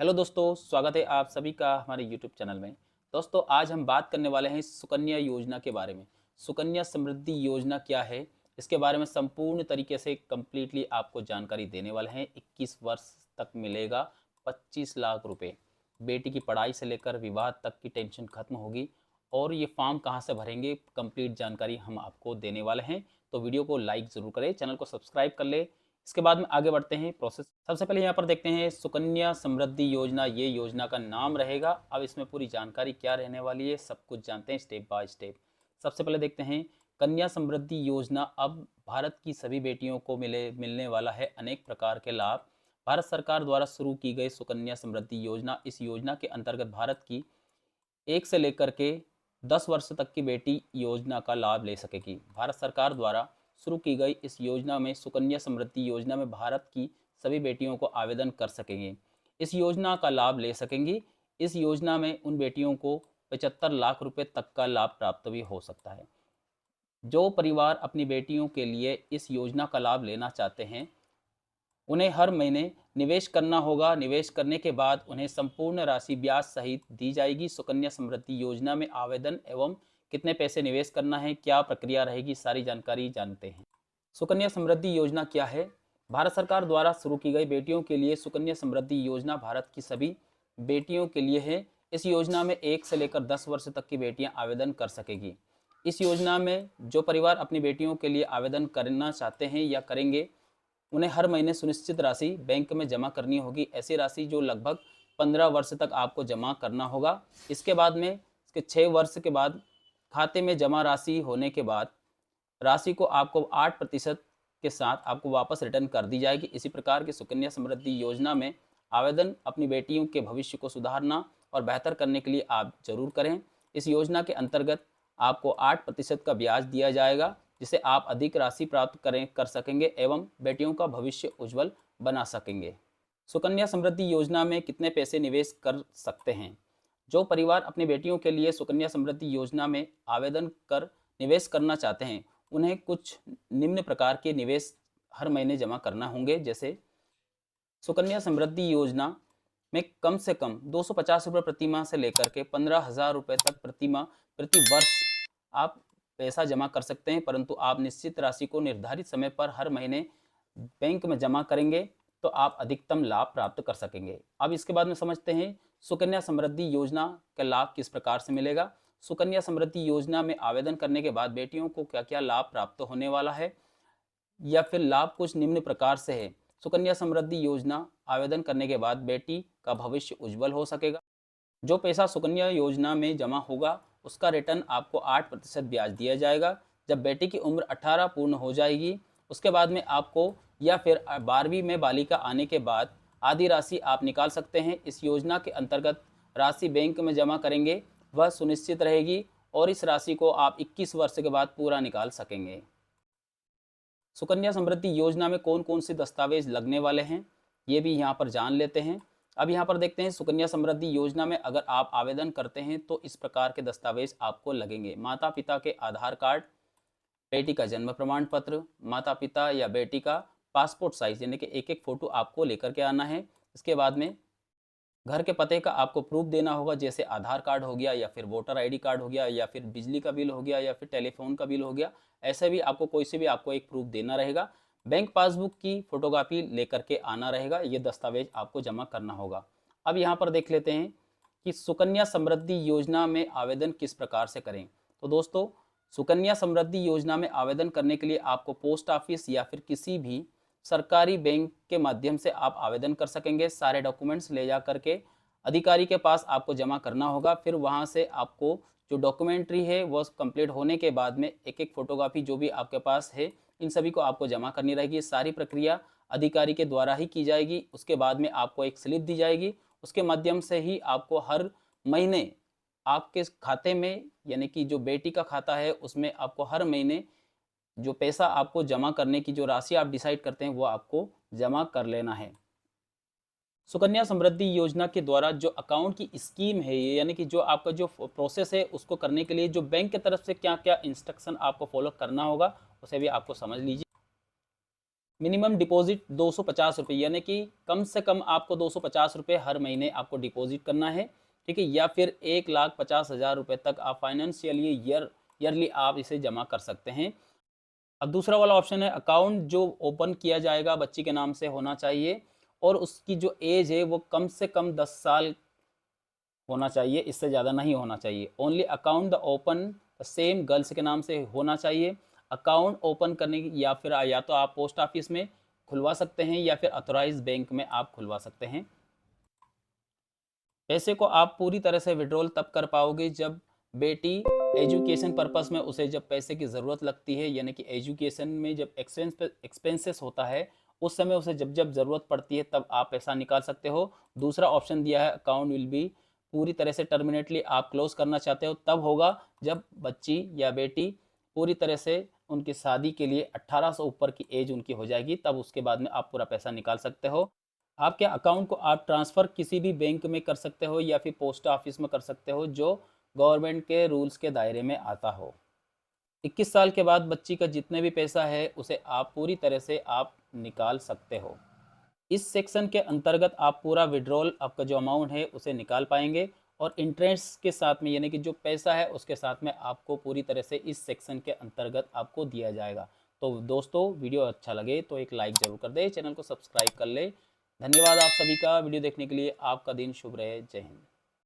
Hello दोस्तों, स्वागत है आप सभी का हमारे यूट्यूब चैनल में। दोस्तों, आज हम बात करने वाले हैं सुकन्या योजना के बारे में। सुकन्या समृद्धि योजना क्या है, इसके बारे में संपूर्ण तरीके से कंप्लीटली आपको जानकारी देने वाले हैं। 21 वर्ष तक मिलेगा 25 लाख रुपए। बेटी की पढ़ाई से लेकर विवाह तक की टेंशन खत्म होगी। और ये फॉर्म कहाँ से भरेंगे, कंप्लीट जानकारी हम आपको देने वाले हैं। तो वीडियो को लाइक ज़रूर करें, चैनल को सब्सक्राइब कर ले। इसके बाद में आगे बढ़ते हैं प्रोसेस। सबसे पहले यहाँ पर देखते हैं सुकन्या समृद्धि योजना, ये योजना का नाम रहेगा। अब इसमें पूरी जानकारी क्या रहने वाली है, सब कुछ जानते हैं स्टेप बाय स्टेप। सबसे पहले देखते हैं कन्या समृद्धि योजना। अब भारत की सभी बेटियों को मिलने वाला है अनेक प्रकार के लाभ। भारत सरकार द्वारा शुरू की गई सुकन्या समृद्धि योजना, इस योजना के अंतर्गत भारत की 1 से लेकर के 10 वर्ष तक की बेटी योजना का लाभ ले सकेगी। भारत सरकार द्वारा शुरू की गई इस योजना में, सुकन्या समृद्धि योजना में, भारत की सभी बेटियों को आवेदन कर सकेंगे, इस योजना का लाभ ले सकेंगी। इस योजना में उन बेटियों को 75 लाख रुपए तक का लाभ प्राप्त भी हो सकता है। जो परिवार अपनी बेटियों के लिए इस योजना का लाभ लेना चाहते हैं, उन्हें हर महीने निवेश करना होगा। निवेश करने के बाद उन्हें संपूर्ण राशि ब्याज सहित दी जाएगी। सुकन्या समृद्धि योजना में आवेदन एवं कितने पैसे निवेश करना है, क्या प्रक्रिया रहेगी, सारी जानकारी जानते हैं। सुकन्या समृद्धि योजना क्या है? भारत सरकार द्वारा शुरू की गई बेटियों के लिए सुकन्या समृद्धि योजना भारत की सभी बेटियों के लिए है। इस योजना में 1 से लेकर 10 वर्ष तक की बेटियां आवेदन कर सकेगी। इस योजना में जो परिवार अपनी बेटियों के लिए आवेदन करना चाहते हैं या करेंगे, उन्हें हर महीने सुनिश्चित राशि बैंक में जमा करनी होगी। ऐसी राशि जो लगभग 15 वर्ष तक आपको जमा करना होगा। इसके बाद में इसके 6 वर्ष के बाद खाते में जमा राशि होने के बाद राशि को आपको 8% के साथ आपको वापस रिटर्न कर दी जाएगी। इसी प्रकार की सुकन्या समृद्धि योजना में आवेदन अपनी बेटियों के भविष्य को सुधारना और बेहतर करने के लिए आप जरूर करें। इस योजना के अंतर्गत आपको 8% का ब्याज दिया जाएगा, जिसे आप अधिक राशि प्राप्त कर सकेंगे एवं बेटियों का भविष्य उज्जवल बना सकेंगे। सुकन्या समृद्धि योजना में कितने पैसे निवेश कर सकते हैं? जो परिवार अपनी बेटियों के लिए सुकन्या समृद्धि योजना में आवेदन कर निवेश करना चाहते हैं, उन्हें कुछ निम्न प्रकार के निवेश हर महीने जमा करना होंगे। जैसे सुकन्या समृद्धि योजना में कम से कम 250 रुपये प्रति माह से लेकर के 15,000 रुपये तक प्रति माह प्रति वर्ष आप पैसा जमा कर सकते हैं, परंतु आप निश्चित राशि को निर्धारित समय पर हर महीने बैंक में जमा करेंगे तो आप अधिकतम लाभ प्राप्त कर सकेंगे। अब इसके बाद में समझते हैं सुकन्या समृद्धि योजना का लाभ किस प्रकार से मिलेगा। सुकन्या समृद्धि योजना में आवेदन करने के बाद बेटियों को क्या क्या लाभ प्राप्त होने वाला है, या फिर लाभ कुछ निम्न प्रकार से है। सुकन्या समृद्धि योजना आवेदन करने के बाद बेटी का भविष्य उज्जवल हो सकेगा। जो पैसा सुकन्या योजना में जमा होगा, उसका रिटर्न आपको 8% ब्याज दिया जाएगा। जब बेटी की उम्र 18 पूर्ण हो जाएगी, उसके बाद में आपको, या फिर 12वीं में बालिका आने के बाद आधी राशि आप निकाल सकते हैं। इस योजना के अंतर्गत राशि बैंक में जमा करेंगे वह सुनिश्चित रहेगी और इस राशि को आप 21 वर्ष के बाद पूरा निकाल सकेंगे। सुकन्या समृद्धि योजना में कौन कौन से दस्तावेज लगने वाले हैं, ये भी यहाँ पर जान लेते हैं। अब यहाँ पर देखते हैं सुकन्या समृद्धि योजना में अगर आप आवेदन करते हैं तो इस प्रकार के दस्तावेज आपको लगेंगे। माता पिता के आधार कार्ड, बेटी का जन्म प्रमाण पत्र, माता पिता या बेटी का पासपोर्ट साइज यानी कि एक एक फ़ोटो आपको लेकर के आना है। इसके बाद में घर के पते का आपको प्रूफ देना होगा, जैसे आधार कार्ड हो गया या फिर वोटर आईडी कार्ड हो गया या फिर बिजली का बिल हो गया या फिर टेलीफोन का बिल हो गया। ऐसे भी आपको कोई से भी आपको एक प्रूफ देना रहेगा। बैंक पासबुक की फोटोकॉपी लेकर के आना रहेगा। ये दस्तावेज आपको जमा करना होगा। अब यहाँ पर देख लेते हैं कि सुकन्या समृद्धि योजना में आवेदन किस प्रकार से करें। तो दोस्तों, सुकन्या समृद्धि योजना में आवेदन करने के लिए आपको पोस्ट ऑफिस या फिर किसी भी सरकारी बैंक के माध्यम से आप आवेदन कर सकेंगे। सारे डॉक्यूमेंट्स ले जा करके अधिकारी के पास आपको जमा करना होगा। फिर वहाँ से आपको जो डॉक्यूमेंट्री है वो कंप्लीट होने के बाद में एक एक फोटोकॉपी जो भी आपके पास है, इन सभी को आपको जमा करनी रहेगी। सारी प्रक्रिया अधिकारी के द्वारा ही की जाएगी। उसके बाद में आपको एक स्लिप दी जाएगी, उसके माध्यम से ही आपको हर महीने आपके खाते में, यानी कि जो बेटी का खाता है उसमें आपको हर महीने जो पैसा आपको जमा करने की जो राशि आप डिसाइड करते हैं वो आपको जमा कर लेना है। सुकन्या समृद्धि योजना के द्वारा जो अकाउंट की स्कीम है ये, यानी कि जो आपका जो प्रोसेस है उसको करने के लिए जो बैंक की तरफ से क्या क्या इंस्ट्रक्शन आपको फॉलो करना होगा, उसे भी आपको समझ लीजिए। मिनिमम डिपॉजिट 250 रुपये, यानी कि कम से कम आपको 250 रुपये हर महीने आपको डिपॉजिट करना है, ठीक है। या फिर 1,50,000 रुपये तक आप फाइनेंशियली ईयरली आप इसे जमा कर सकते हैं। अब दूसरा वाला ऑप्शन है अकाउंट जो ओपन किया जाएगा बच्ची के नाम से होना चाहिए और उसकी जो एज है वो कम से कम 10 साल होना चाहिए, इससे ज़्यादा नहीं होना चाहिए। Only account the open same girls के नाम से होना चाहिए। अकाउंट ओपन करने की या तो आप पोस्ट ऑफिस में खुलवा सकते हैं या फिर अथोराइज बैंक में आप खुलवा सकते हैं। पैसे को आप पूरी तरह से विड्रॉल तब कर पाओगे जब बेटी एजुकेशन पर्पस में उसे जब पैसे की ज़रूरत लगती है, यानी कि एजुकेशन में जब एक्सपेंसेस होता है उस समय उसे जब जब ज़रूरत पड़ती है तब आप पैसा निकाल सकते हो। दूसरा ऑप्शन दिया है अकाउंट विल बी पूरी तरह से टर्मिनेटली आप क्लोज करना चाहते हो तब होगा जब बच्ची या बेटी पूरी तरह से उनकी शादी के लिए 18 से ऊपर की एज उनकी हो जाएगी, तब उसके बाद में आप पूरा पैसा निकाल सकते हो। आपके अकाउंट को आप ट्रांसफ़र किसी भी बैंक में कर सकते हो या फिर पोस्ट ऑफिस में कर सकते हो जो गवर्नमेंट के रूल्स के दायरे में आता हो। 21 साल के बाद बच्ची का जितने भी पैसा है उसे आप पूरी तरह से आप निकाल सकते हो। इस सेक्शन के अंतर्गत आप पूरा विड्रॉल आपका जो अमाउंट है उसे निकाल पाएंगे और इंटरेस्ट के साथ में, यानी कि जो पैसा है उसके साथ में आपको पूरी तरह से इस सेक्शन के अंतर्गत आपको दिया जाएगा। तो दोस्तों वीडियो अच्छा लगे तो एक लाइक ज़रूर कर दे, चैनल को सब्सक्राइब कर ले। धन्यवाद आप सभी का वीडियो देखने के लिए। आपका दिन शुभ रहे। जय हिंद।